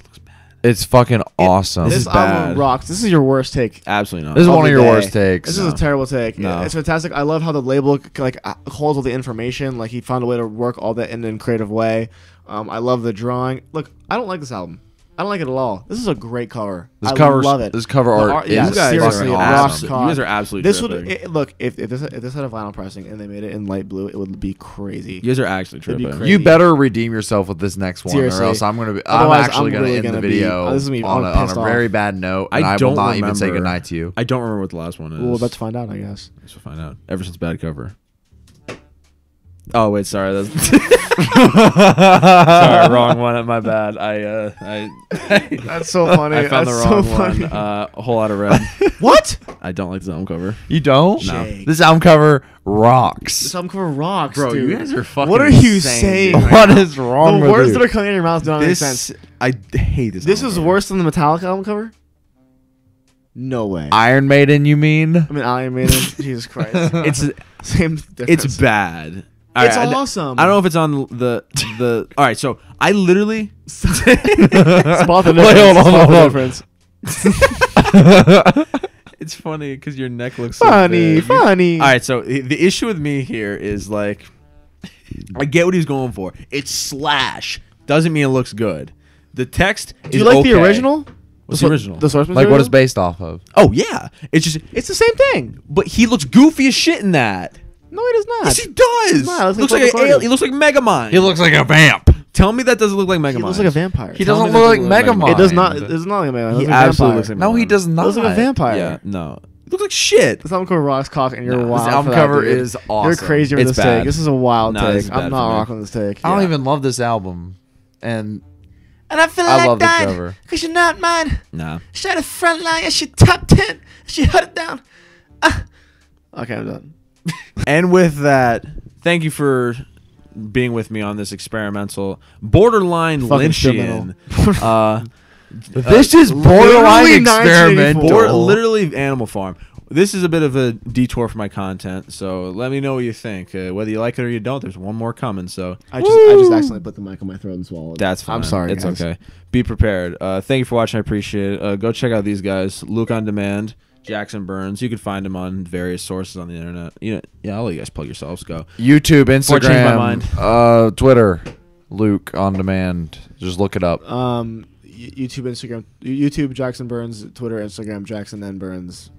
It's fucking awesome. This This is album bad. rocks. This is your worst take. Absolutely not. This is of one the of your day. worst takes. This is a terrible take. No. It's fantastic. I love how the label like holds all the information. Like he found a way to work all that in a creative way. I love the drawing. Look, I don't like this album. I don't like it at all. This is a great cover. I love it. This cover The art yeah, is seriously, fucking it awesome. rocks You hard. guys are absolutely This tripping. would look if this had a vinyl pressing and they made it in light blue, it would be crazy. You guys are actually It'd be tripping. crazy. You better redeem yourself with this next one, Seriously. or else I'm Otherwise, actually I'm gonna really end the gonna be- video this is me- on I'm a pissed very off. bad note, I and I will don't not even say remember. goodnight to you. I don't remember what the last one is. We're about to find out, I guess. Let's find out. Ever since bad cover. Oh wait, sorry. That's sorry, wrong one. My bad. That's so funny. I found the That's wrong so funny. one. A whole lot of red. What? I don't like the album cover. You don't? No. Jake. This album cover rocks. This album cover rocks, Bro, dude. you guys are fucking What are you insane, saying? dude. right What now? is wrong The with words you? that are coming in your mouth don't make This sense. I hate this. This album is cover. worse than the Metallica album cover? No way. Iron Maiden, you mean? I mean, Iron Maiden. Jesus Christ. It's Same difference. it's bad. It's All right, awesome. I don't know if it's on the. All right, so I literally. Spot the Wait, difference. hold on, Spot hold the on. difference. It's funny because your neck looks so Funny, big. funny. All right, so the issue with me here is like, I get what he's going for. It's slash doesn't mean it looks good. The text Do is you like okay. the original? What's the original? The source Like material? what it's based off of. Oh yeah, it's just. It's the same thing. But he looks goofy as shit in that. No, it is not. Yes, he does. No, it looks looks like like Purple an alien. He looks like Megamind. He looks like a vamp. Tell me that doesn't look like Megamind. He looks like a vampire. He Tell doesn't me look that like doesn't look Megamind. It does not. It does not look like a man. It He looks like a absolutely vampire. looks like No, he Megamind. does It not. looks like a vampire. Yeah, no. It looks like shit. This album cover rocks cock, and you're No, this wild. This album for that, cover dude. is awesome. You're crazy with It's this bad. take. This is a wild No, this take. is bad I'm for not me. rocking this take. I don't Yeah. even love this album, and And I feel I love the cover. because you're not mine. Nah. She had a front line, and she top 10. She held it down. Okay, I'm done. And with that, thank you for being with me on this experimental, borderline Fucking Lynchian. this is literally borderline 1984. experimental. Literally Animal Farm. This is a bit of a detour for my content, so let me know what you think. Whether you like it or you don't, there's one more coming. So I just accidentally put the mic on my throat and swallowed. that's fine. I'm sorry. It's guys. okay. Be prepared. Thank you for watching. I appreciate it. Go check out these guys. Luke on Demand, Jackson Burns. You can find him on various sources on the internet. Yeah, I'll let you guys plug yourselves. Go. YouTube, Before I change my Instagram, Twitter, Luke on Demand. Just look it up. YouTube, Instagram, YouTube, Jackson Burns, Twitter, Instagram, Jackson N Burns.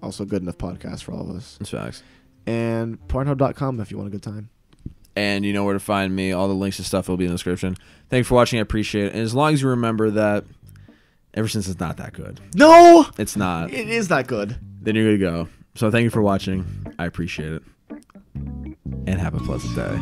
Also, good enough podcast for all of us. That's facts. And Pornhub.com if you want a good time. And you know where to find me. All the links and stuff will be in the description. Thank you for watching. I appreciate it. And as long as you remember that Ever Since it's not that good. No, It's not. it is that good. Then you're good to go. So thank you for watching. I appreciate it. And have a pleasant day.